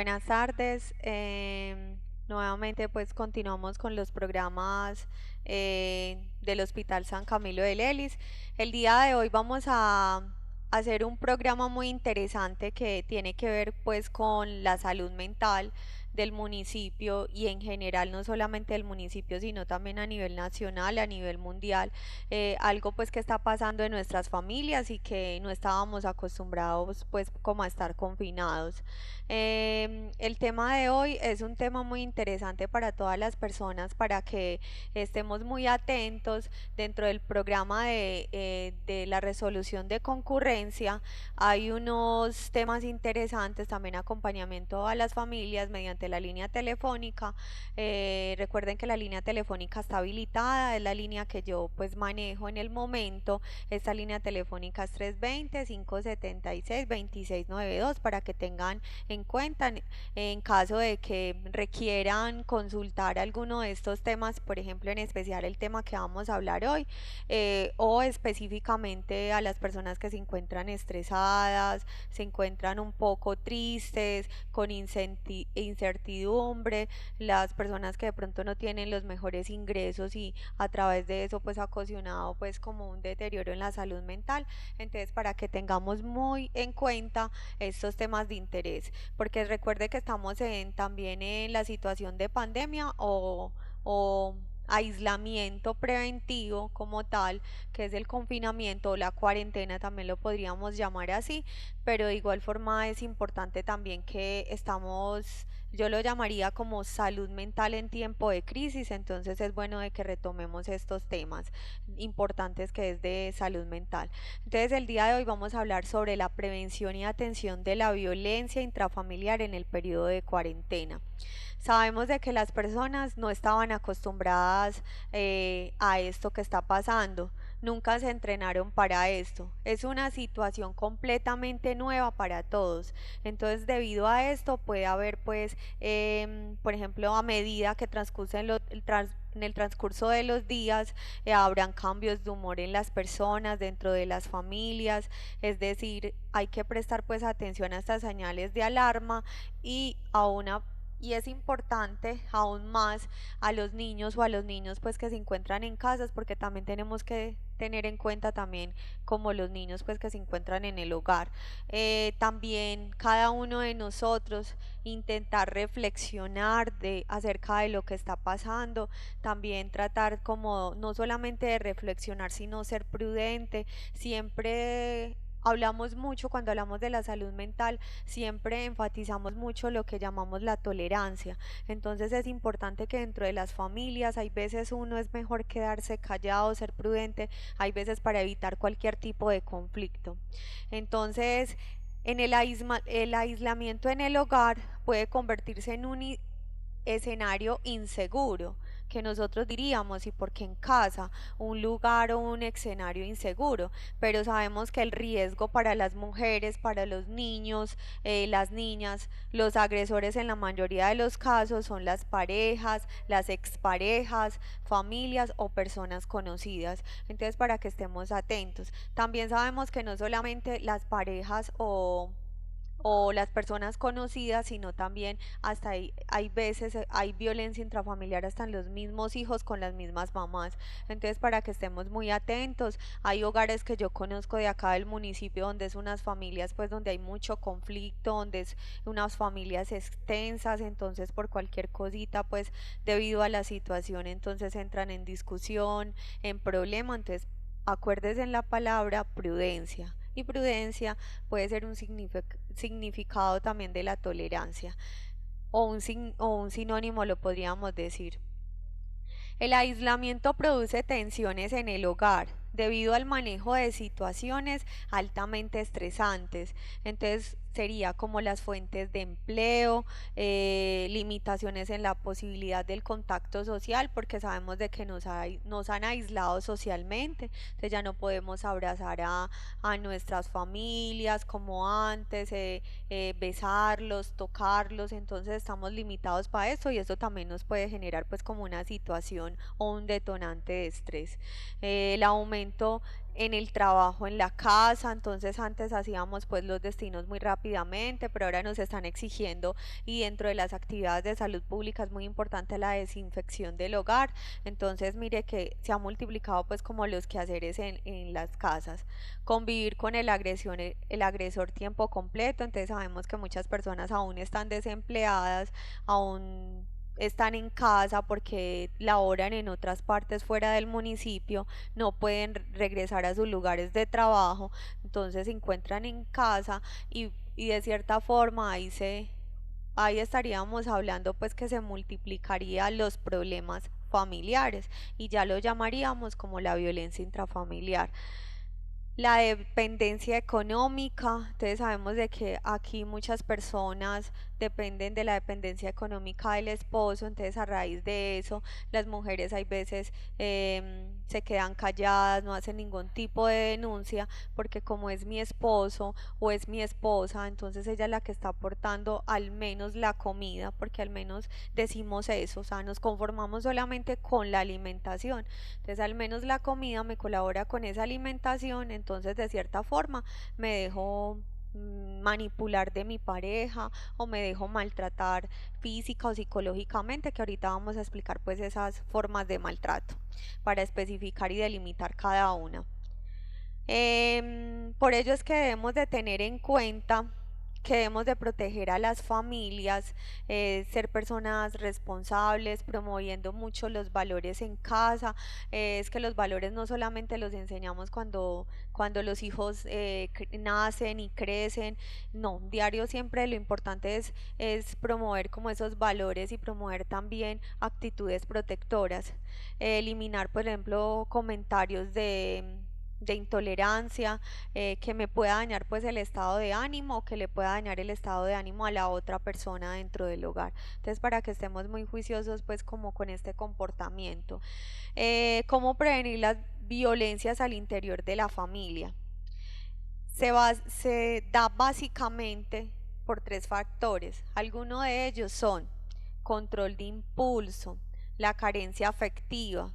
Buenas tardes. Nuevamente pues continuamos con los programas del Hospital San Camilo de Lelis. El día de hoy vamos a hacer un programa muy interesante que tiene que ver pues con la salud mental del municipio y en general no solamente del municipio sino también a nivel nacional, a nivel mundial, algo pues que está pasando en nuestras familias y que no estábamos acostumbrados pues como a estar confinados. El tema de hoy es un tema muy interesante para todas las personas, para que estemos muy atentos dentro del programa de la resolución de concurrencia. Hay unos temas interesantes, también acompañamiento a las familias mediante la línea telefónica. Recuerden que la línea telefónica está habilitada, es la línea que yo pues manejo en el momento. Esta línea telefónica es 320-576-2692 para que tengan en cuenta en caso de que requieran consultar alguno de estos temas, por ejemplo, en especial el tema que vamos a hablar hoy, o específicamente a las personas que se encuentran estresadas, se encuentran un poco tristes, con incertidumbre, las personas que de pronto no tienen los mejores ingresos y a través de eso pues ha ocasionado pues como un deterioro en la salud mental. Entonces, para que tengamos muy en cuenta estos temas de interés, porque recuerde que estamos también en la situación de pandemia o aislamiento preventivo como tal, que es el confinamiento o la cuarentena, también lo podríamos llamar así, pero de igual forma es importante también que estamos, yo lo llamaría como salud mental en tiempo de crisis. Entonces es bueno de que retomemos estos temas importantes que es de salud mental. Entonces el día de hoy vamos a hablar sobre la prevención y atención de la violencia intrafamiliar en el periodo de cuarentena. Sabemos de que las personas no estaban acostumbradas a esto que está pasando, nunca se entrenaron para esto. Es una situación completamente nueva para todos. Entonces, debido a esto puede haber pues, por ejemplo, a medida que en el transcurso de los días, habrán cambios de humor en las personas, dentro de las familias. Es decir, hay que prestar pues atención a estas señales de alarma y es importante aún más a los niños o a los niños pues que se encuentran en casas, porque también tenemos que tener en cuenta también como los niños pues que se encuentran en el hogar. También cada uno de nosotros intentar reflexionar acerca de lo que está pasando, también tratar como no solamente de reflexionar sino ser prudente. Siempre hablamos mucho cuando hablamos de la salud mental, siempre enfatizamos mucho lo que llamamos la tolerancia. Entonces es importante que dentro de las familias hay veces uno es mejor quedarse callado, ser prudente, hay veces para evitar cualquier tipo de conflicto. Entonces, el aislamiento en el hogar puede convertirse en un escenario inseguro, que nosotros diríamos, ¿y por qué en casa? Un lugar o un escenario inseguro, pero sabemos que el riesgo para las mujeres, para los niños, las niñas, los agresores en la mayoría de los casos son las parejas, las exparejas, familias o personas conocidas. Entonces, para que estemos atentos. También sabemos que no solamente las parejas o las personas conocidas, sino también hasta hay veces hay violencia intrafamiliar hasta en los mismos hijos con las mismas mamás. Entonces, para que estemos muy atentos, hay hogares que yo conozco de acá del municipio donde es unas familias pues donde hay mucho conflicto, donde es unas familias extensas. Entonces por cualquier cosita pues debido a la situación entonces entran en discusión, en problema. Entonces acuérdese en la palabra prudencia, y prudencia puede ser un significado también de la tolerancia, o un sinónimo lo podríamos decir. El aislamiento produce tensiones en el hogar debido al manejo de situaciones altamente estresantes. Entonces sería como las fuentes de empleo, limitaciones en la posibilidad del contacto social, porque sabemos de que nos han aislado socialmente. Entonces ya no podemos abrazar a nuestras familias como antes, besarlos, tocarlos. Entonces estamos limitados para eso y eso también nos puede generar pues como una situación o un detonante de estrés. El aumento en el trabajo, en la casa. Entonces antes hacíamos pues los destinos muy rápidamente, pero ahora nos están exigiendo, y dentro de las actividades de salud pública es muy importante la desinfección del hogar. Entonces mire que se ha multiplicado pues como los quehaceres en las casas. Convivir con el agresor tiempo completo. Entonces sabemos que muchas personas aún están desempleadas, aún están en casa porque laboran en otras partes fuera del municipio, no pueden regresar a sus lugares de trabajo, entonces se encuentran en casa, y de cierta forma ahí estaríamos hablando pues que se multiplicarían los problemas familiares, y ya lo llamaríamos como la violencia intrafamiliar. La dependencia económica. Entonces sabemos de que aquí muchas personas dependen de la dependencia económica del esposo. Entonces a raíz de eso las mujeres hay veces se quedan calladas, no hacen ningún tipo de denuncia, porque como es mi esposo o es mi esposa, entonces ella es la que está aportando al menos la comida, porque al menos decimos eso, o sea, nos conformamos solamente con la alimentación. Entonces al menos la comida me colabora con esa alimentación, entonces de cierta forma me dejo manipular de mi pareja, o me dejo maltratar física o psicológicamente, que ahorita vamos a explicar pues esas formas de maltrato para especificar y delimitar cada una. Por ello es que debemos de tener en cuenta que debemos de proteger a las familias, ser personas responsables, promoviendo mucho los valores en casa. Es que los valores no solamente los enseñamos cuando los hijos nacen y crecen, no, diario siempre lo importante es promover como esos valores, y promover también actitudes protectoras. Eliminar, por ejemplo, comentarios de intolerancia, que me pueda dañar pues el estado de ánimo, o que le pueda dañar el estado de ánimo a la otra persona dentro del hogar. Entonces para que estemos muy juiciosos pues como con este comportamiento. ¿Cómo prevenir las violencias al interior de la familia? Se da básicamente por tres factores. Algunos de ellos son control de impulso, la carencia afectiva,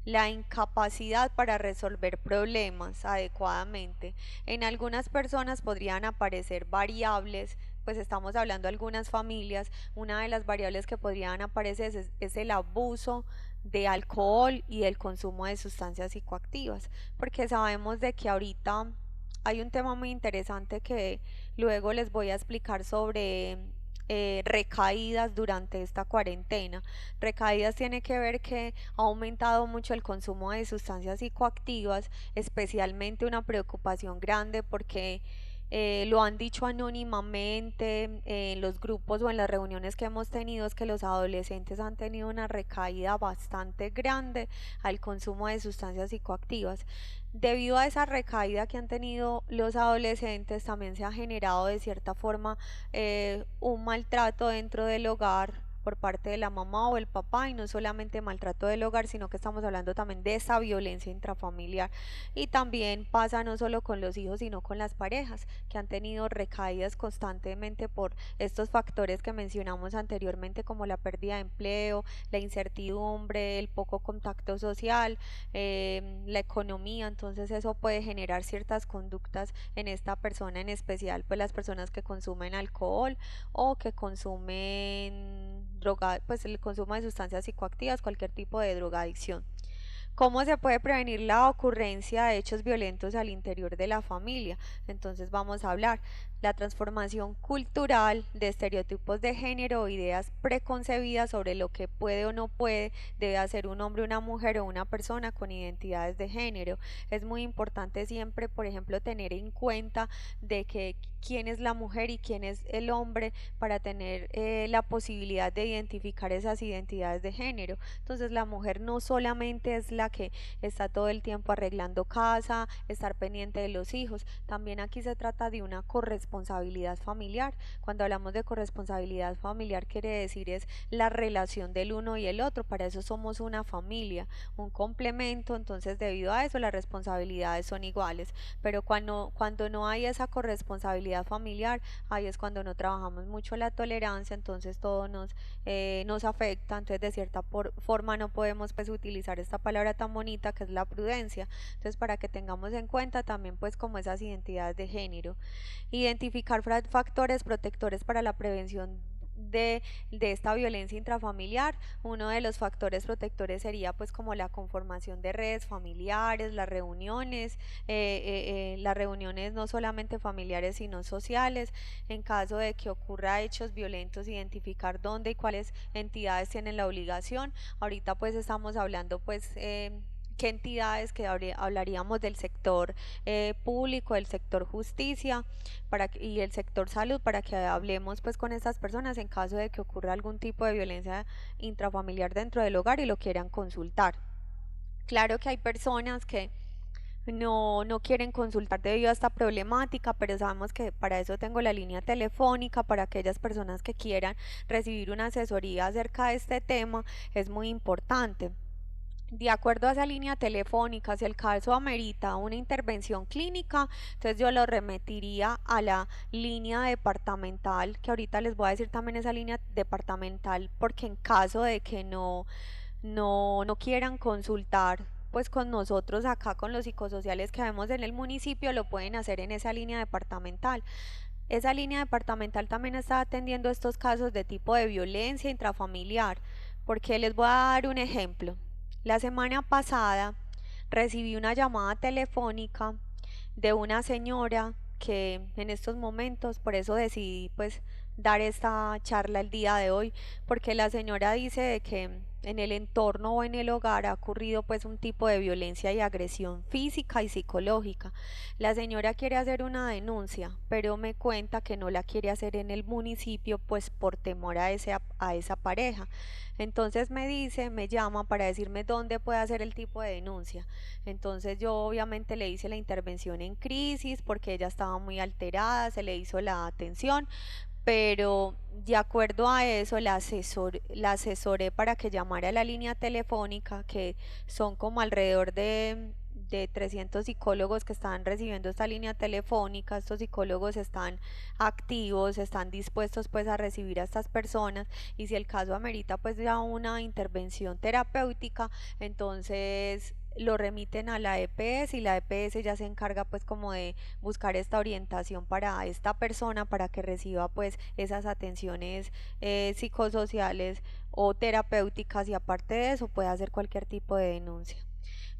la incapacidad para resolver problemas adecuadamente. En algunas personas podrían aparecer variables, pues estamos hablando de algunas familias, una de las variables que podrían aparecer es el abuso de alcohol y el consumo de sustancias psicoactivas, porque sabemos de que ahorita hay un tema muy interesante que luego les voy a explicar sobre recaídas durante esta cuarentena. Recaídas tiene que ver que ha aumentado mucho el consumo de sustancias psicoactivas, especialmente una preocupación grande porque lo han dicho anónimamente en los grupos o en las reuniones que hemos tenido, es que los adolescentes han tenido una recaída bastante grande al consumo de sustancias psicoactivas. Debido a esa recaída que han tenido los adolescentes, también se ha generado de cierta forma un maltrato dentro del hogar por parte de la mamá o el papá, y no solamente maltrato del hogar, sino que estamos hablando también de esa violencia intrafamiliar. Y también pasa no solo con los hijos, sino con las parejas, que han tenido recaídas constantemente por estos factores que mencionamos anteriormente, como la pérdida de empleo, la incertidumbre, el poco contacto social, la economía. Entonces eso puede generar ciertas conductas en esta persona, en especial pues las personas que consumen alcohol o que consumen droga, pues el consumo de sustancias psicoactivas, cualquier tipo de drogadicción. ¿Cómo se puede prevenir la ocurrencia de hechos violentos al interior de la familia? Entonces vamos a hablar la transformación cultural de estereotipos de género o ideas preconcebidas sobre lo que puede o no puede, debe hacer un hombre, una mujer o una persona con identidades de género. Es muy importante siempre, por ejemplo, tener en cuenta de que quién es la mujer y quién es el hombre, para tener la posibilidad de identificar esas identidades de género. Entonces la mujer no solamente es la que está todo el tiempo arreglando casa, estar pendiente de los hijos, también aquí se trata de una correspondencia corresponsabilidad familiar. Cuando hablamos de corresponsabilidad familiar quiere decir es la relación del uno y el otro, para eso somos una familia, un complemento, entonces debido a eso las responsabilidades son iguales, pero cuando no hay esa corresponsabilidad familiar, ahí es cuando no trabajamos mucho la tolerancia, entonces todo nos afecta, entonces de cierta forma no podemos pues utilizar esta palabra tan bonita que es la prudencia, entonces para que tengamos en cuenta también pues como esas identidades de género. Identificar factores protectores para la prevención de esta violencia intrafamiliar. Uno de los factores protectores sería pues como la conformación de redes familiares, las reuniones no solamente familiares sino sociales. En caso de que ocurra hechos violentos, identificar dónde y cuáles entidades tienen la obligación. Ahorita pues estamos hablando pues qué entidades que hablaríamos del sector público, del sector justicia y el sector salud, para que hablemos pues con estas personas en caso de que ocurra algún tipo de violencia intrafamiliar dentro del hogar y lo quieran consultar. Claro que hay personas que no quieren consultar debido a esta problemática, pero sabemos que para eso tengo la línea telefónica, para aquellas personas que quieran recibir una asesoría acerca de este tema, es muy importante. De acuerdo a esa línea telefónica, si el caso amerita una intervención clínica, entonces yo lo remitiría a la línea departamental, que ahorita les voy a decir también esa línea departamental, porque en caso de que no quieran consultar pues con nosotros acá con los psicosociales que vemos en el municipio, lo pueden hacer en esa línea departamental. Esa línea departamental también está atendiendo estos casos de tipo de violencia intrafamiliar, porque les voy a dar un ejemplo. La semana pasada recibí una llamada telefónica de una señora que en estos momentos, por eso decidí pues dar esta charla el día de hoy, porque la señora dice de que en el entorno o en el hogar ha ocurrido pues un tipo de violencia y agresión física y psicológica. La señora quiere hacer una denuncia, pero me cuenta que no la quiere hacer en el municipio pues por temor a esa pareja. Entonces me llama para decirme dónde puede hacer el tipo de denuncia. Entonces yo obviamente le hice la intervención en crisis porque ella estaba muy alterada, se le hizo la atención, pero de acuerdo a eso la asesoré para que llamara a la línea telefónica, que son como alrededor de 300 psicólogos que están recibiendo esta línea telefónica. Estos psicólogos están activos, están dispuestos pues a recibir a estas personas, y si el caso amerita pues ya una intervención terapéutica, entonces lo remiten a la EPS, y la EPS ya se encarga pues como de buscar esta orientación para esta persona para que reciba pues esas atenciones psicosociales o terapéuticas, y aparte de eso puede hacer cualquier tipo de denuncia.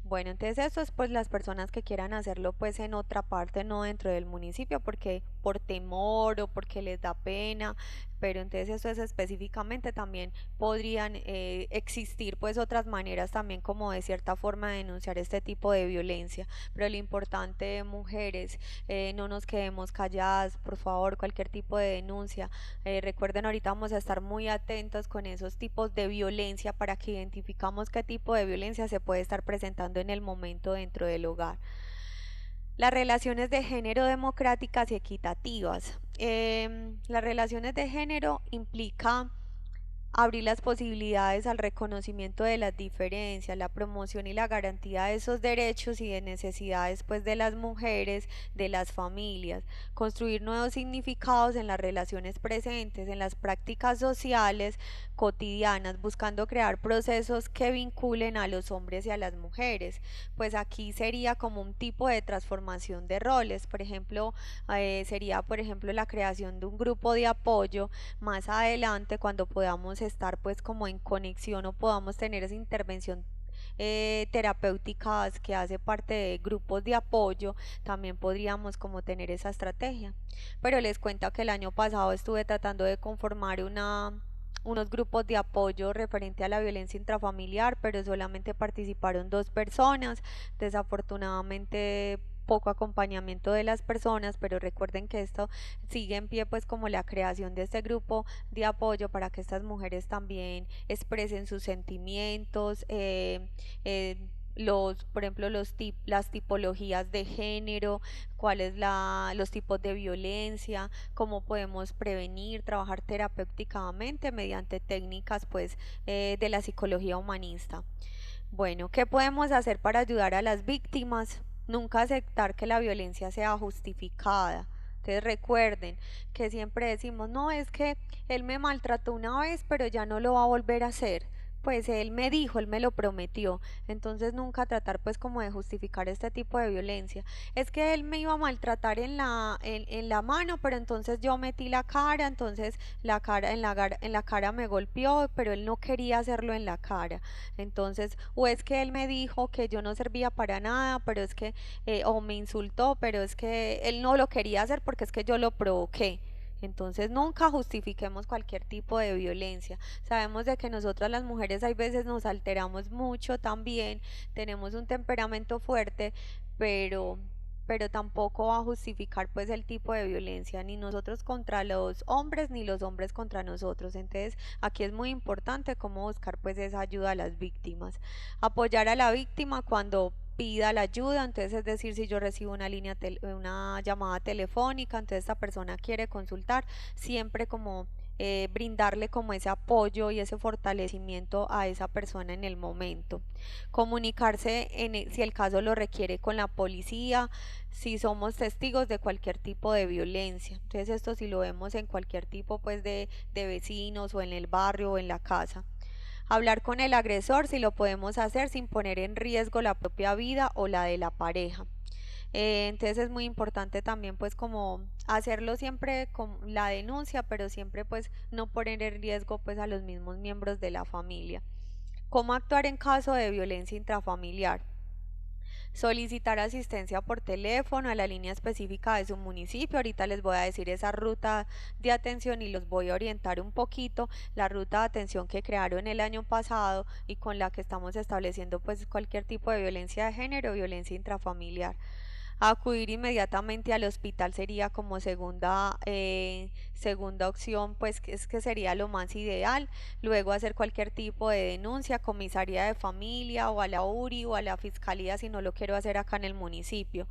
Bueno, entonces esto es pues las personas que quieran hacerlo pues en otra parte, no dentro del municipio, porque por temor o porque les da pena, pero entonces eso es específicamente. También podrían existir pues otras maneras también como de cierta forma de denunciar este tipo de violencia, pero lo importante, mujeres, no nos quedemos calladas, por favor, cualquier tipo de denuncia. Recuerden, ahorita vamos a estar muy atentos con esos tipos de violencia para que identificamos qué tipo de violencia se puede estar presentando en el momento dentro del hogar. Las relaciones de género democráticas y equitativas. Las relaciones de género implica abrir las posibilidades al reconocimiento de las diferencias, la promoción y la garantía de esos derechos y de necesidades pues de las mujeres, de las familias, construir nuevos significados en las relaciones presentes, en las prácticas sociales cotidianas, buscando crear procesos que vinculen a los hombres y a las mujeres. Pues aquí sería como un tipo de transformación de roles, por ejemplo, sería por ejemplo la creación de un grupo de apoyo más adelante cuando podamos estar pues como en conexión o podamos tener esa intervención terapéuticas que hace parte de grupos de apoyo, también podríamos como tener esa estrategia. Pero les cuento que el año pasado estuve tratando de conformar unos grupos de apoyo referente a la violencia intrafamiliar, pero solamente participaron 2 personas. Desafortunadamente poco acompañamiento de las personas, pero recuerden que esto sigue en pie pues como la creación de este grupo de apoyo para que estas mujeres también expresen sus sentimientos, por ejemplo, las tipologías de género, los tipos de violencia, cómo podemos prevenir, trabajar terapéuticamente mediante técnicas pues de la psicología humanista. Bueno, ¿qué podemos hacer para ayudar a las víctimas? Nunca aceptar que la violencia sea justificada. Entonces recuerden que siempre decimos, no, es que él me maltrató una vez, pero ya no lo va a volver a hacer. Pues él me dijo, él me lo prometió. Entonces nunca tratar pues como de justificar este tipo de violencia. Es que él me iba a maltratar en la mano, pero entonces yo metí la cara, entonces en la cara me golpeó, pero él no quería hacerlo en la cara. Entonces, o es que él me dijo que yo no servía para nada, pero es que, o me insultó, pero es que él no lo quería hacer porque es que yo lo provoqué. Entonces nunca justifiquemos cualquier tipo de violencia. Sabemos de que nosotras las mujeres hay veces nos alteramos mucho también, tenemos un temperamento fuerte, pero pero tampoco va a justificar pues el tipo de violencia, ni nosotros contra los hombres, ni los hombres contra nosotros. Entonces aquí es muy importante cómo buscar pues esa ayuda a las víctimas. Apoyar a la víctima cuando pida la ayuda, entonces es decir, si yo recibo una llamada telefónica, entonces esta persona quiere consultar, siempre como brindarle como ese apoyo y ese fortalecimiento a esa persona en el momento. Comunicarse si el caso lo requiere con la policía, si somos testigos de cualquier tipo de violencia. Entonces esto si lo vemos en cualquier tipo pues de vecinos o en el barrio o en la casa. Hablar con el agresor si lo podemos hacer sin poner en riesgo la propia vida o la de la pareja. Entonces es muy importante también pues como hacerlo siempre con la denuncia, pero siempre pues no poner en riesgo pues a los mismos miembros de la familia. ¿Cómo actuar en caso de violencia intrafamiliar? Solicitar asistencia por teléfono a la línea específica de su municipio. Ahorita les voy a decir esa ruta de atención y los voy a orientar un poquito. La ruta de atención que crearon el año pasado y con la que estamos estableciendo pues cualquier tipo de violencia de género, violencia intrafamiliar. Acudir inmediatamente al hospital sería como segunda opción, pues que es que sería lo más ideal. Luego hacer cualquier tipo de denuncia, comisaría de familia o a la URI o a la fiscalía si no lo quiero hacer acá en el municipio.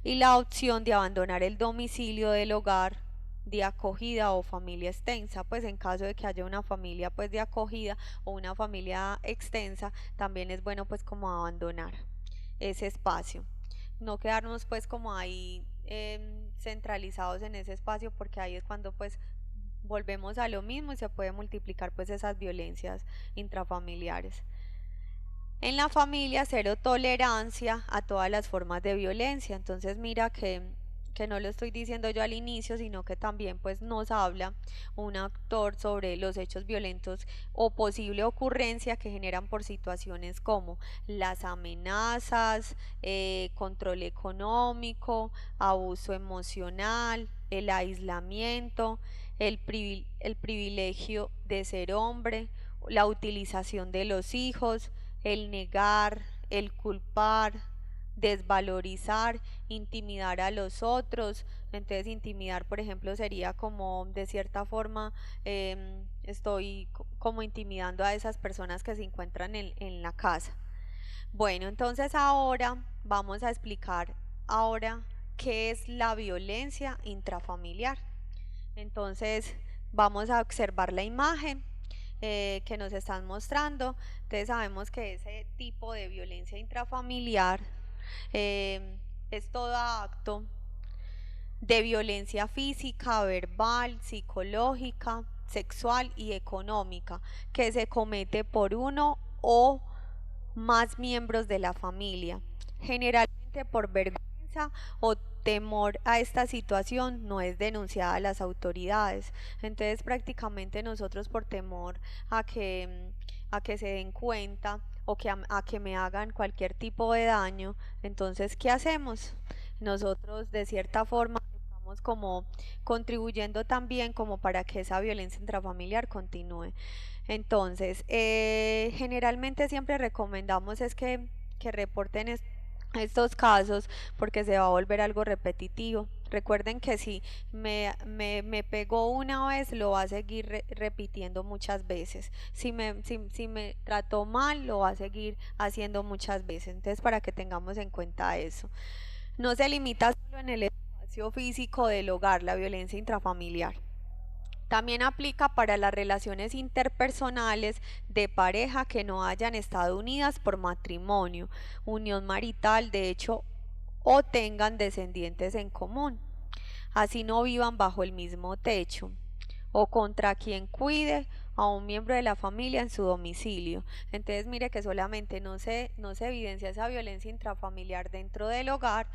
Y la opción de abandonar el domicilio del hogar de acogida o familia extensa, pues en caso de que haya una familia pues de acogida o una familia extensa, también es bueno pues como abandonar ese espacio, no quedarnos pues como ahí centralizados en ese espacio, porque ahí es cuando pues volvemos a lo mismo y se puede multiplicar pues esas violencias intrafamiliares. En la familia, cero tolerancia a todas las formas de violencia. Entonces mira que no lo estoy diciendo yo al inicio, sino que también pues nos habla un actor sobre los hechos violentos o posible ocurrencia que generan por situaciones como las amenazas, control económico, abuso emocional, el aislamiento, el privilegio de ser hombre, la utilización de los hijos, el negar, el culpar, desvalorizar, intimidar a los otros. Entonces intimidar, por ejemplo, sería como de cierta forma estoy como intimidando a esas personas que se encuentran en la casa. Bueno, entonces ahora vamos a explicar ahora qué es la violencia intrafamiliar. Entonces vamos a observar la imagen que nos están mostrando. Entonces sabemos que ese tipo de violencia intrafamiliar es todo acto de violencia física, verbal, psicológica, sexual y económica que se comete por uno o más miembros de la familia. Generalmente por vergüenza o temor a esta situación no es denunciada a las autoridades. Entonces prácticamente nosotros por temor a que se den cuenta o a que me hagan cualquier tipo de daño, entonces ¿qué hacemos? Nosotros de cierta forma estamos como contribuyendo también como para que esa violencia intrafamiliar continúe. Entonces, generalmente siempre recomendamos es que reporten estos casos porque se va a volver algo repetitivo. Recuerden que si me pegó una vez, lo va a seguir repitiendo muchas veces. Si me trató mal, lo va a seguir haciendo muchas veces. Entonces, para que tengamos en cuenta eso. No se limita solo en el espacio físico del hogar, la violencia intrafamiliar. También aplica para las relaciones interpersonales de pareja que no hayan estado unidas por matrimonio, unión marital, de hecho, o tengan descendientes en común, así no vivan bajo el mismo techo, o contra quien cuide a un miembro de la familia en su domicilio. Entonces mire que solamente no se evidencia esa violencia intrafamiliar dentro del hogar,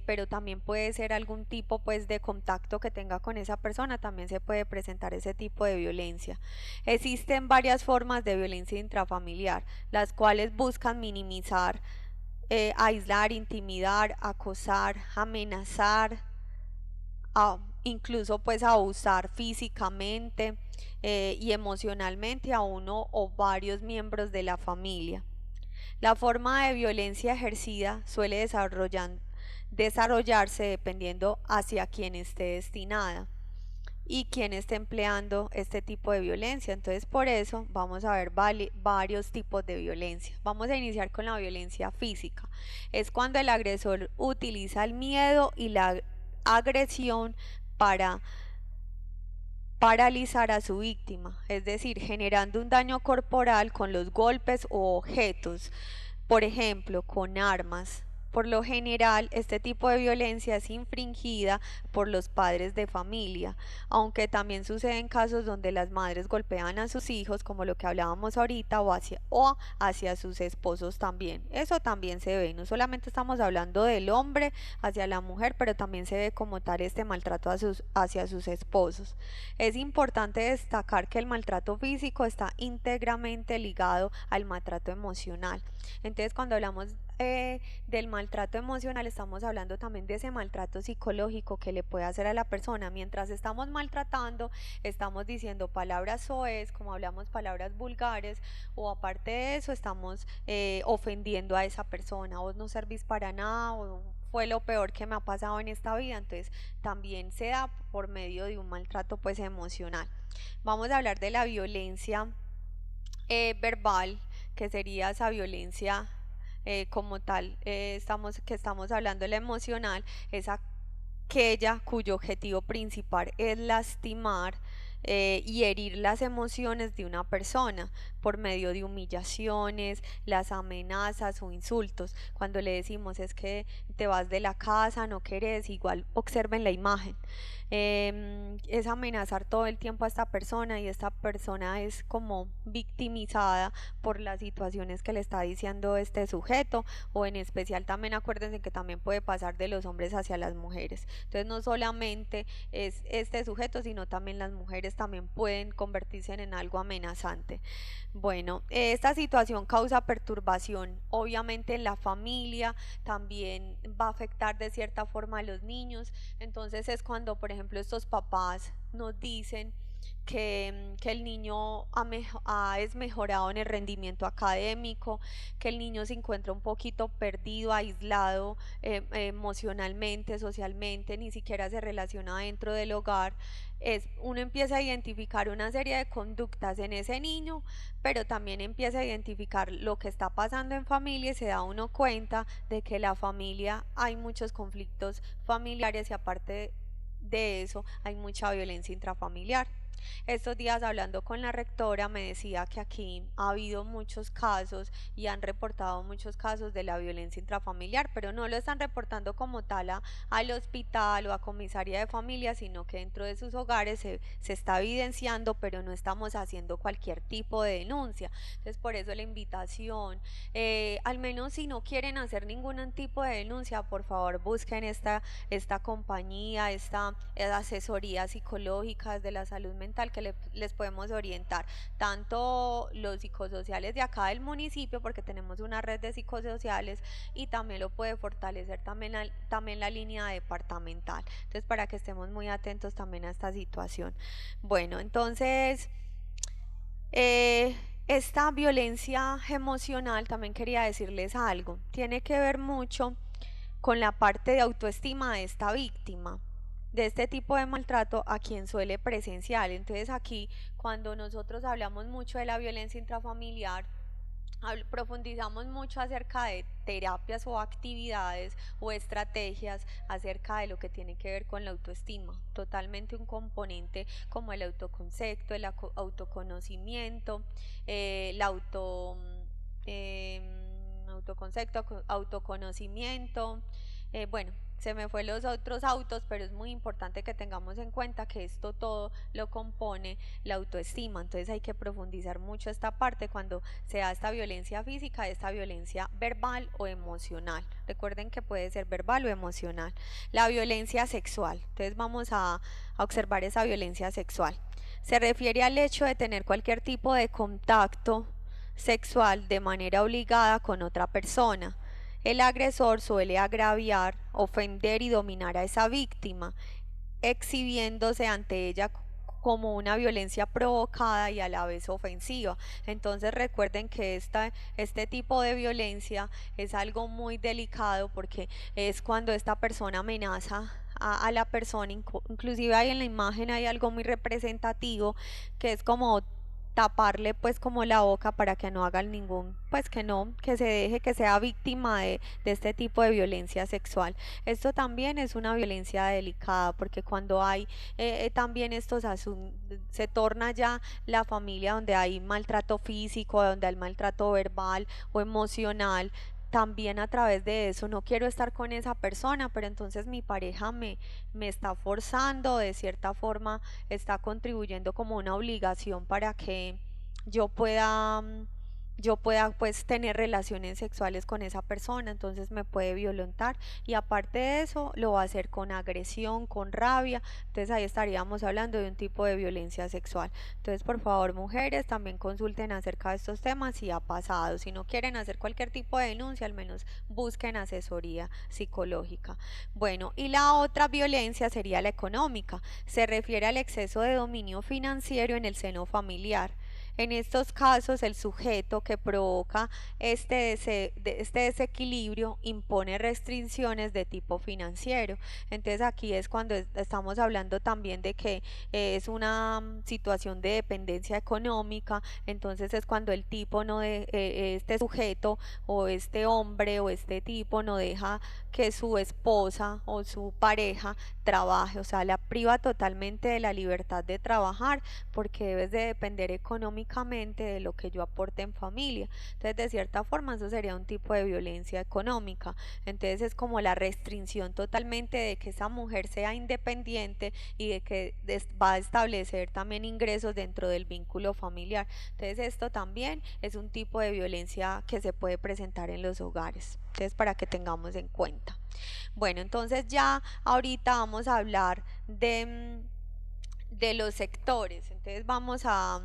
pero también puede ser algún tipo pues de contacto que tenga con esa persona, también se puede presentar ese tipo de violencia. Existen varias formas de violencia intrafamiliar, las cuales buscan minimizar, aislar, intimidar, acosar, amenazar, incluso pues abusar físicamente y emocionalmente a uno o varios miembros de la familia. La forma de violencia ejercida suele desarrollarse dependiendo hacia quién esté destinada y quién esté empleando este tipo de violencia. Entonces, por eso vamos a ver varios tipos de violencia. Vamos a iniciar con la violencia física. Es cuando el agresor utiliza el miedo y la agresión para paralizar a su víctima, es decir, generando un daño corporal con los golpes o objetos, por ejemplo, con armas. Por lo general, este tipo de violencia es infringida por los padres de familia, aunque también suceden casos donde las madres golpean a sus hijos, como lo que hablábamos ahorita, o hacia sus esposos también. Eso también se ve, no solamente estamos hablando del hombre hacia la mujer, pero también se ve como tal este maltrato hacia sus esposos. Es importante destacar que el maltrato físico está íntegramente ligado al maltrato emocional. Entonces, cuando hablamos del maltrato emocional, estamos hablando también de ese maltrato psicológico que le puede hacer a la persona. Mientras estamos maltratando, estamos diciendo palabras soez, como hablamos palabras vulgares, o aparte de eso, estamos ofendiendo a esa persona. Vos no servís para nada, o fue lo peor que me ha pasado en esta vida. Entonces, también se da por medio de un maltrato pues emocional. Vamos a hablar de la violencia verbal, que sería esa violencia como tal, que estamos hablando de la emocional, es aquella cuyo objetivo principal es lastimar y herir las emociones de una persona por medio de humillaciones, las amenazas o insultos. Cuando le decimos es que te vas de la casa, no querés, igual observen la imagen. Es amenazar todo el tiempo a esta persona y esta persona es como victimizada por las situaciones que le está diciendo este sujeto, o en especial también acuérdense que también puede pasar de los hombres hacia las mujeres. Entonces no solamente es este sujeto, sino también las mujeres también pueden convertirse en algo amenazante. Bueno, esta situación causa perturbación obviamente en la familia, también va a afectar de cierta forma a los niños. Entonces es cuando, por ejemplo, estos papás nos dicen que el niño es mejorado en el rendimiento académico, que el niño se encuentra un poquito perdido, aislado emocionalmente, socialmente, ni siquiera se relaciona dentro del hogar. Uno empieza a identificar una serie de conductas en ese niño, pero también empieza a identificar lo que está pasando en familia y se da uno cuenta de que la familia hay muchos conflictos familiares y aparte de eso hay mucha violencia intrafamiliar. Estos días hablando con la rectora me decía que aquí ha habido muchos casos y han reportado muchos casos de la violencia intrafamiliar, pero no lo están reportando como tal al hospital o a comisaría de familia, sino que dentro de sus hogares se está evidenciando, pero no estamos haciendo cualquier tipo de denuncia. Entonces por eso la invitación, al menos si no quieren hacer ningún tipo de denuncia, por favor busquen esta compañía, esta asesoría psicológica de la salud mental que les podemos orientar, tanto los psicosociales de acá del municipio, porque tenemos una red de psicosociales, y también lo puede fortalecer también la línea departamental. Entonces, para que estemos muy atentos también a esta situación. Bueno, entonces, esta violencia emocional, también quería decirles algo, tiene que ver mucho con la parte de autoestima de esta víctima de este tipo de maltrato a quien suele presenciar. Entonces aquí cuando nosotros hablamos mucho de la violencia intrafamiliar, profundizamos mucho acerca de terapias o actividades o estrategias acerca de lo que tiene que ver con la autoestima, totalmente un componente como el autoconcepto, el autoconocimiento, el eh, autoconcepto, autoconocimiento, bueno, se me fue los otros autos, pero es muy importante que tengamos en cuenta que esto todo lo compone la autoestima. Entonces hay que profundizar mucho esta parte cuando se da esta violencia física, esta violencia verbal o emocional. Recuerden que puede ser verbal o emocional. La violencia sexual. Entonces vamos a observar esa violencia sexual. Se refiere al hecho de tener cualquier tipo de contacto sexual de manera obligada con otra persona. El agresor suele agraviar, ofender y dominar a esa víctima, exhibiéndose ante ella como una violencia provocada y a la vez ofensiva. Entonces recuerden que este tipo de violencia es algo muy delicado porque es cuando esta persona amenaza a la persona, inclusive ahí en la imagen hay algo muy representativo que es como taparle pues como la boca para que no hagan ningún, pues que no, que se deje que sea víctima de este tipo de violencia sexual. Esto también es una violencia delicada porque cuando hay también estos asuntos, se torna ya la familia donde hay maltrato físico, donde hay maltrato verbal o emocional, también a través de eso no quiero estar con esa persona, pero entonces mi pareja me está forzando, de cierta forma está contribuyendo como una obligación para que yo pueda yo pueda pues tener relaciones sexuales con esa persona, entonces me puede violentar y aparte de eso lo va a hacer con agresión, con rabia, entonces ahí estaríamos hablando de un tipo de violencia sexual. Entonces por favor mujeres también consulten acerca de estos temas si ha pasado, si no quieren hacer cualquier tipo de denuncia al menos busquen asesoría psicológica. Bueno, y la otra violencia sería la económica, se refiere al exceso de dominio financiero en el seno familiar. En estos casos, el sujeto que provoca este desequilibrio impone restricciones de tipo financiero. Entonces aquí es cuando estamos hablando también de que es una situación de dependencia económica. Entonces es cuando el tipo no este sujeto o este hombre o este tipo no deja que su esposa o su pareja trabaje, o sea, la priva totalmente de la libertad de trabajar porque debes de depender económicamente de lo que yo aporte en familia. Entonces, de cierta forma, eso sería un tipo de violencia económica. Entonces, es como la restricción totalmente de que esa mujer sea independiente y de que va a establecer también ingresos dentro del vínculo familiar. Entonces, esto también es un tipo de violencia que se puede presentar en los hogares. Entonces, para que tengamos en cuenta. Bueno, entonces ya ahorita vamos a hablar de los sectores. Entonces vamos a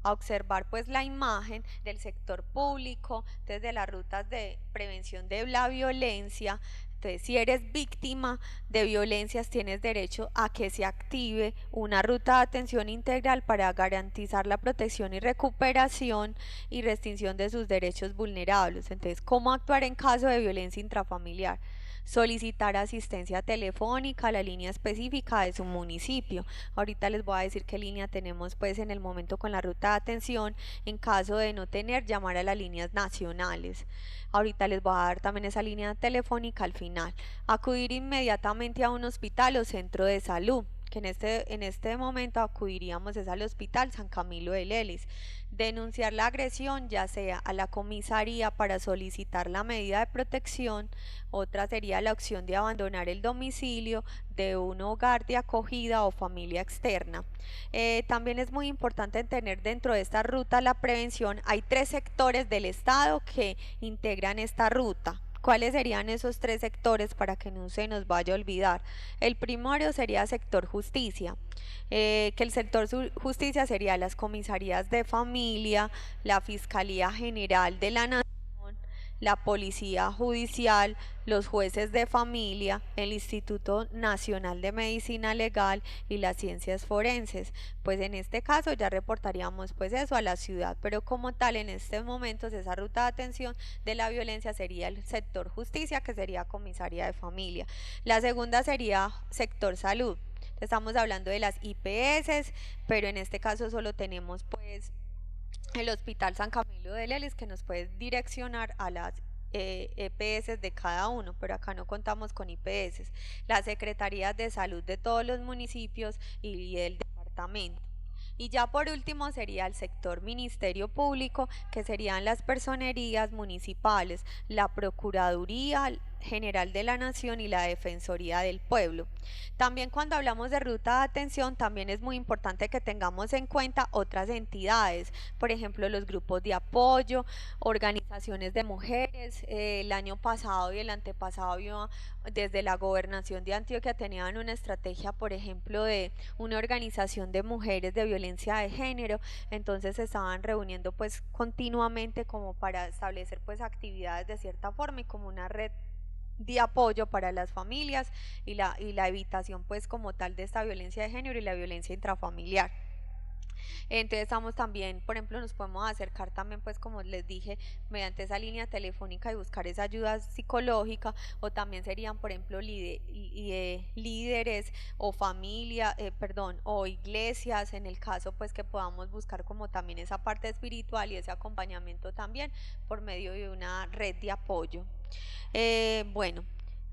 observar pues la imagen del sector público, entonces de las rutas de prevención de la violencia. Entonces, si eres víctima de violencias, tienes derecho a que se active una ruta de atención integral para garantizar la protección y recuperación y restricción de sus derechos vulnerables. Entonces, ¿cómo actuar en caso de violencia intrafamiliar? Solicitar asistencia telefónica a la línea específica de su municipio. Ahorita les voy a decir qué línea tenemos pues en el momento con la ruta de atención. En caso de no tener, llamar a las líneas nacionales. Ahorita les voy a dar también esa línea telefónica al final. Acudir inmediatamente a un hospital o centro de salud, que en este momento acudiríamos es al Hospital San Camilo de Lelis. Denunciar la agresión ya sea a la comisaría para solicitar la medida de protección. Otra sería la opción de abandonar el domicilio de un hogar de acogida o familia externa. También es muy importante tener dentro de esta ruta la prevención. Hay 3 sectores del Estado que integran esta ruta. ¿Cuáles serían esos 3 sectores para que no se nos vaya a olvidar? El primero sería sector justicia, que el sector justicia sería las comisarías de familia, la Fiscalía General de la Nación, la Policía Judicial, los jueces de familia, el Instituto Nacional de Medicina Legal y las ciencias forenses. Pues en este caso ya reportaríamos pues eso a la ciudad, pero como tal en estos momentos esa ruta de atención de la violencia sería el sector justicia, que sería comisaría de familia. La segunda sería sector salud. Estamos hablando de las IPS, pero en este caso solo tenemos pues el Hospital San Camilo de Lelis, que nos puede direccionar a las EPS de cada uno, pero acá no contamos con IPS. Las secretarías de salud de todos los municipios y el departamento. Y ya por último sería el sector Ministerio Público, que serían las personerías municipales, la Procuraduría General de la Nación y la Defensoría del Pueblo. También cuando hablamos de ruta de atención, también es muy importante que tengamos en cuenta otras entidades, por ejemplo los grupos de apoyo, organizaciones de mujeres. El año pasado y el antepasado desde la gobernación de Antioquia tenían una estrategia, por ejemplo, de una organización de mujeres de violencia de género, entonces se estaban reuniendo pues continuamente como para establecer pues actividades de cierta forma y como una red de apoyo para las familias y la evitación pues como tal de esta violencia de género y la violencia intrafamiliar. Entonces estamos también, por ejemplo, nos podemos acercar también, pues como les dije, mediante esa línea telefónica y buscar esa ayuda psicológica, o también serían, por ejemplo, líderes o familia, perdón, o iglesias, en el caso pues que podamos buscar como también esa parte espiritual y ese acompañamiento también por medio de una red de apoyo. Bueno,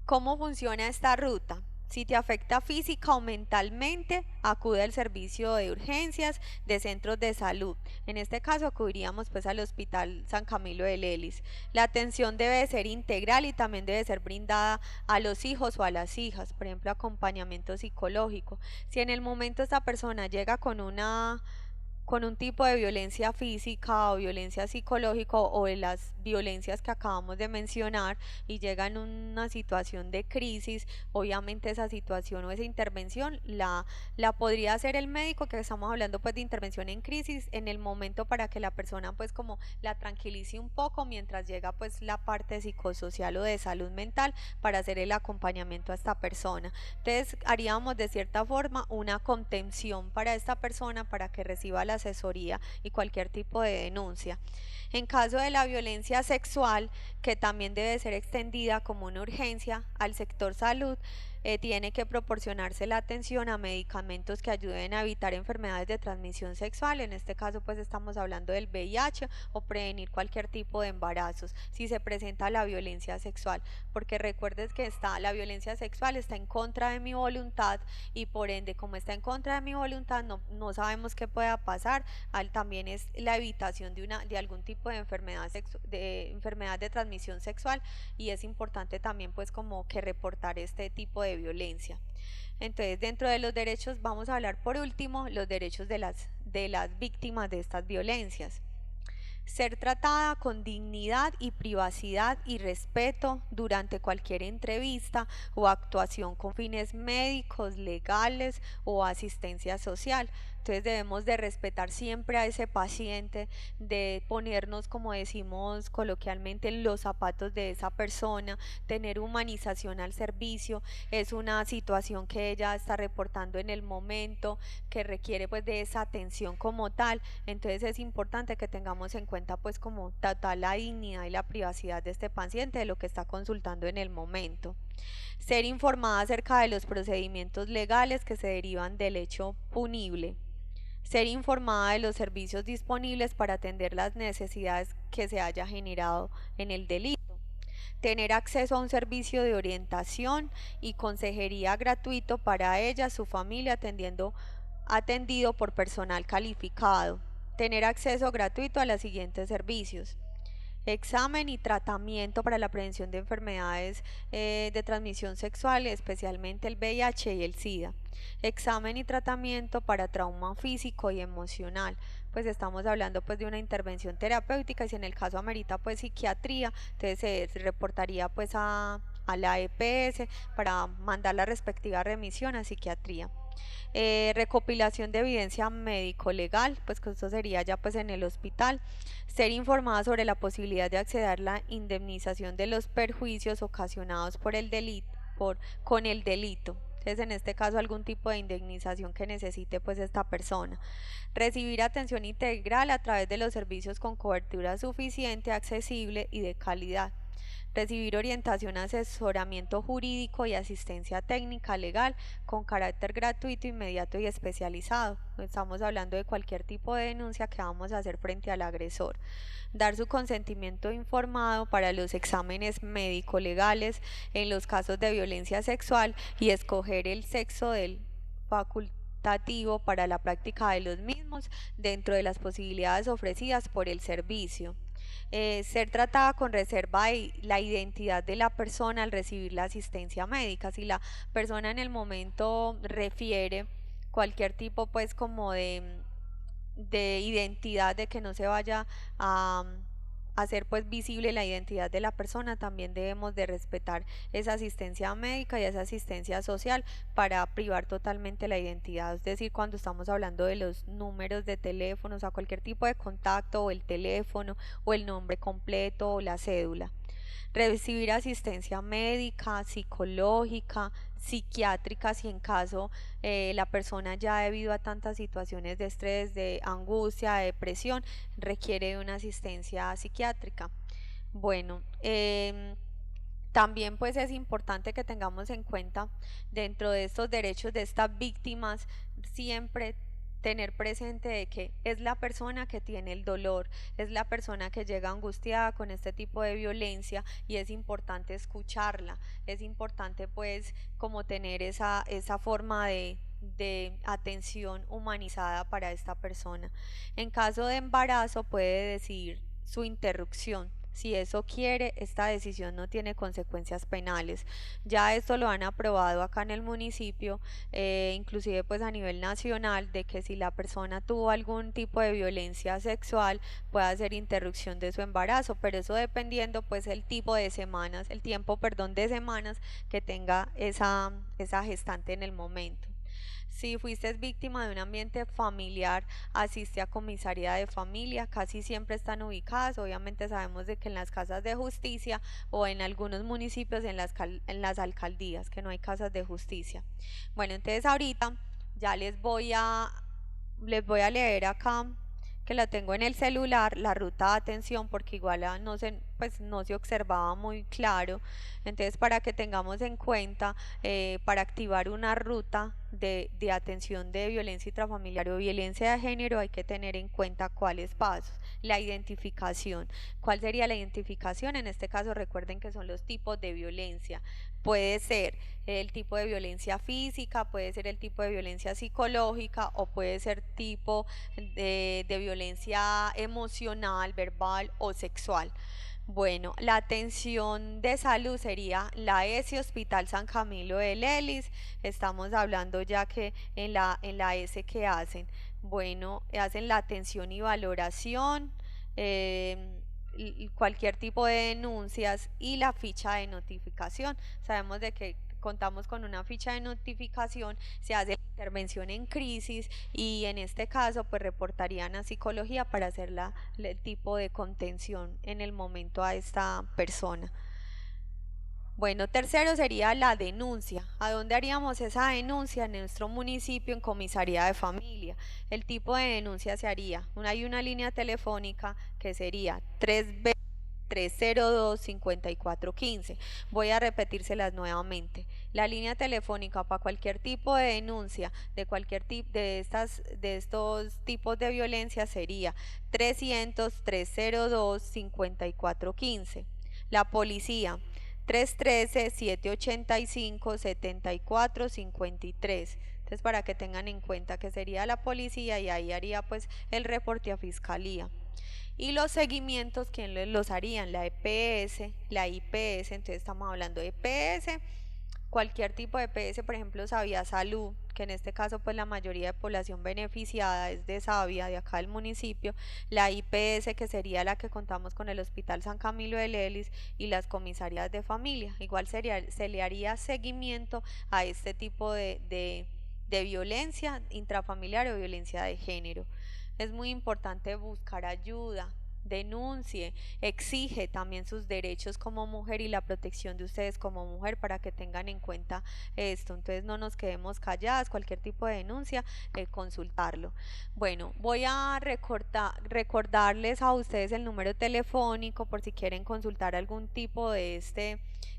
¿cómo funciona esta ruta? Si te afecta física o mentalmente, acude al servicio de urgencias de centros de salud. En este caso acudiríamos pues al Hospital San Camilo de Lelis. La atención debe ser integral y también debe ser brindada a los hijos o a las hijas, por ejemplo, acompañamiento psicológico. Si en el momento esta persona llega con un tipo de violencia física o violencia psicológica o de las violencias que acabamos de mencionar y llega en una situación de crisis, obviamente esa situación o esa intervención la podría hacer el médico, que estamos hablando pues de intervención en crisis en el momento para que la persona pues como la tranquilice un poco mientras llega pues la parte psicosocial o de salud mental para hacer el acompañamiento a esta persona. Entonces haríamos de cierta forma una contención para esta persona para que reciba la asesoría y cualquier tipo de denuncia. En caso de la violencia sexual, que también debe ser extendida como una urgencia al sector salud, tiene que proporcionarse la atención a medicamentos que ayuden a evitar enfermedades de transmisión sexual. En este caso pues estamos hablando del VIH o prevenir cualquier tipo de embarazos si se presenta la violencia sexual, porque recuerdes que la violencia sexual está en contra de mi voluntad y por ende como está en contra de mi voluntad no sabemos qué pueda pasar. También es la evitación de algún tipo de enfermedad de transmisión sexual, y es importante también pues como que reportar este tipo de violencia. Entonces dentro de los derechos vamos a hablar por último los derechos de las víctimas de estas violencias. Ser tratada con dignidad y privacidad y respeto durante cualquier entrevista o actuación con fines médicos, legales o asistencia social. Entonces debemos de respetar siempre a ese paciente, de ponernos, como decimos coloquialmente, en los zapatos de esa persona, tener humanización al servicio. Es una situación que ella está reportando en el momento, que requiere pues de esa atención como tal. Entonces es importante que tengamos en cuenta pues como tratar la dignidad y la privacidad de este paciente, de lo que está consultando en el momento. Ser informada acerca de los procedimientos legales que se derivan del hecho punible. Ser informada de los servicios disponibles para atender las necesidades que se haya generado en el delito. Tener acceso a un servicio de orientación y consejería gratuito para ella, su familia, atendido por personal calificado. Tener acceso gratuito a los siguientes servicios: examen y tratamiento para la prevención de enfermedades de transmisión sexual, especialmente el VIH y el SIDA. Examen y tratamiento para trauma físico y emocional. Pues estamos hablando pues de una intervención terapéutica, y si en el caso amerita pues psiquiatría, entonces se reportaría pues a la EPS para mandar la respectiva remisión a psiquiatría. Recopilación de evidencia médico-legal, pues que esto sería ya pues en el hospital, ser informada sobre la posibilidad de acceder a la indemnización de los perjuicios ocasionados por el delito, con el delito. Entonces, en este caso, algún tipo de indemnización que necesite pues esta persona. Recibir atención integral a través de los servicios con cobertura suficiente, accesible y de calidad. Recibir orientación, asesoramiento jurídico y asistencia técnica legal con carácter gratuito, inmediato y especializado. Estamos hablando de cualquier tipo de denuncia que vamos a hacer frente al agresor. Dar su consentimiento informado para los exámenes médico-legales en los casos de violencia sexual y escoger el sexo del facultativo para la práctica de los mismos dentro de las posibilidades ofrecidas por el servicio. Ser tratada con reserva de la identidad de la persona al recibir la asistencia médica. Si la persona en el momento refiere cualquier tipo pues como de identidad, de que no se vaya a hacer pues visible la identidad de la persona, también debemos de respetar esa asistencia médica y esa asistencia social para privar totalmente la identidad. Es decir, cuando estamos hablando de los números de teléfonos, a cualquier tipo de contacto, o el teléfono o el nombre completo o la cédula. Recibir asistencia médica, psicológica, psiquiátrica, si en caso la persona ya debido a tantas situaciones de estrés, de angustia, de depresión, requiere de una asistencia psiquiátrica. Bueno, también pues es importante que tengamos en cuenta dentro de estos derechos de estas víctimas siempre tener presente de que es la persona que tiene el dolor, es la persona que llega angustiada con este tipo de violencia y es importante escucharla, es importante pues como tener esa forma de atención humanizada para esta persona. En caso de embarazo puede decidir su interrupción. Si eso quiere, esta decisión no tiene consecuencias penales. Ya esto lo han aprobado acá en el municipio, inclusive pues a nivel nacional, de que si la persona tuvo algún tipo de violencia sexual, puede hacer interrupción de su embarazo, pero eso dependiendo pues el tipo de semanas, el tiempo, perdón, de semanas que tenga esa gestante en el momento. Si fuiste víctima de un ambiente familiar, asiste a comisaría de familia, casi siempre están ubicadas, obviamente sabemos de que en las casas de justicia o en algunos municipios en las alcaldías, que no hay casas de justicia. Bueno, entonces ahorita ya les voy a leer acá que la tengo en el celular, la ruta de atención, porque igual pues no se observaba muy claro. Entonces, para que tengamos en cuenta, para activar una ruta de atención de violencia intrafamiliar o violencia de género, hay que tener en cuenta cuáles pasos. La identificación. ¿Cuál sería la identificación? En este caso, recuerden que son los tipos de violencia. Puede ser el tipo de violencia física, puede ser el tipo de violencia psicológica o puede ser tipo de violencia emocional, verbal o sexual. Bueno, la atención de salud sería la ESI Hospital San Camilo de Lelis. Estamos hablando ya que en la ESI que hacen. Bueno, hacen la atención y valoración, cualquier tipo de denuncias y la ficha de notificación. Sabemos de que contamos con una ficha de notificación, se hace la intervención en crisis y en este caso pues reportarían a psicología para hacer el tipo de contención en el momento a esta persona. Bueno, tercero sería la denuncia. ¿A dónde haríamos esa denuncia? En nuestro municipio, en comisaría de familia. El tipo de denuncia se haría. Hay una línea telefónica que sería 302-5415. Voy a repetírselas nuevamente. La línea telefónica para cualquier tipo de denuncia de cualquier tipo de estos tipos de violencia sería 300-302-5415. La policía 313-785-7453. Entonces, para que tengan en cuenta que sería la policía y ahí haría pues el reporte a fiscalía. Y los seguimientos, ¿quién los harían? La EPS, la IPS. Entonces estamos hablando de EPS, cualquier tipo de EPS, por ejemplo Savia Salud, que en este caso pues la mayoría de población beneficiada es de Savia, de acá del municipio. La IPS, que sería la que contamos con el Hospital San Camilo de Lelis, y las comisarías de familia. Igual se le haría seguimiento a este tipo de violencia intrafamiliar o violencia de género. Es muy importante buscar ayuda, denuncie, exige también sus derechos como mujer y la protección de ustedes como mujer para que tengan en cuenta esto. Entonces no nos quedemos calladas, cualquier tipo de denuncia, consultarlo. Bueno, voy a recordarles a ustedes el número telefónico por si quieren consultar algún tipo de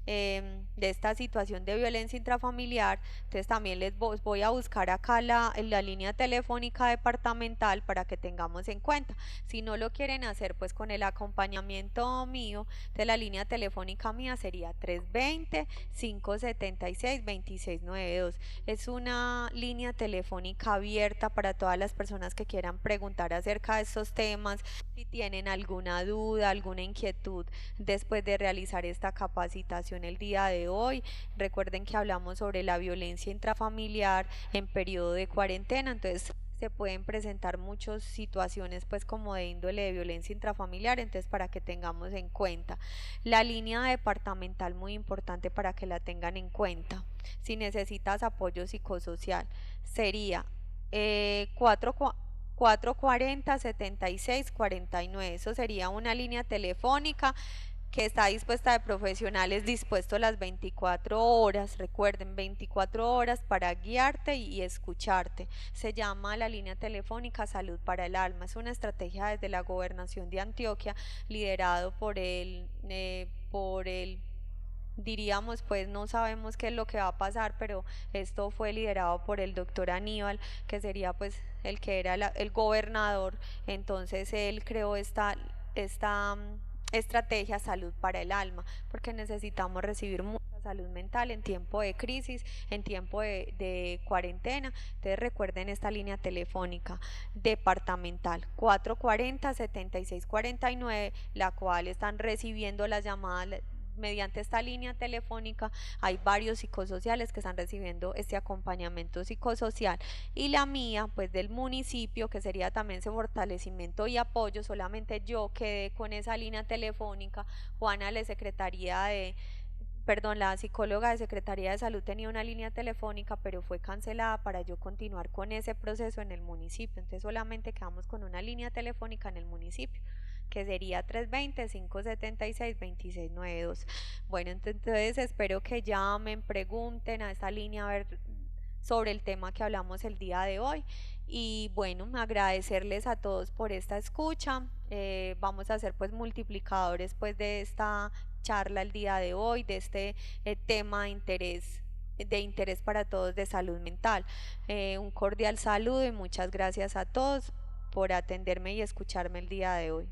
de esta situación de violencia intrafamiliar. Entonces también les voy a buscar acá la línea telefónica departamental para que tengamos en cuenta. Si no lo quieren hacer pues con el acompañamiento mío, de la línea telefónica mía sería 320-576-2692. Es una línea telefónica abierta para todas las personas que quieran preguntar acerca de estos temas, si tienen alguna duda, alguna inquietud después de realizar esta capacitación el día de hoy. Recuerden que hablamos sobre la violencia intrafamiliar en periodo de cuarentena, entonces se pueden presentar muchas situaciones pues como de índole de violencia intrafamiliar, entonces para que tengamos en cuenta. La línea departamental muy importante para que la tengan en cuenta. Si necesitas apoyo psicosocial sería 440-7649. Eso sería una línea telefónica que está dispuesta de profesionales dispuestos las 24 horas, recuerden, 24 horas para guiarte y escucharte. Se llama la línea telefónica Salud para el Alma. Es una estrategia desde la gobernación de Antioquia, liderado por el diríamos, pues no sabemos qué es lo que va a pasar, pero esto fue liderado por el doctor Aníbal, que sería pues el que era el gobernador. Entonces él creó esta estrategia Salud para el Alma, porque necesitamos recibir mucha salud mental en tiempo de crisis, en tiempo de cuarentena. Entonces recuerden esta línea telefónica departamental 440-7649, la cual están recibiendo las llamadas mediante esta línea telefónica. Hay varios psicosociales que están recibiendo este acompañamiento psicosocial, y la mía pues del municipio, que sería también ese fortalecimiento y apoyo. Solamente yo quedé con esa línea telefónica. Juana, la secretaría de perdón, la psicóloga de Secretaría de Salud tenía una línea telefónica, pero fue cancelada para yo continuar con ese proceso en el municipio. Entonces solamente quedamos con una línea telefónica en el municipio, que sería 320-576-2692. Bueno, entonces espero que llamen, pregunten a esta línea a ver sobre el tema que hablamos el día de hoy. Y bueno, agradecerles a todos por esta escucha. Vamos a hacer pues multiplicadores pues de esta charla el día de hoy, de este tema de interés para todos de salud mental. Un cordial saludo y muchas gracias a todos por atenderme y escucharme el día de hoy.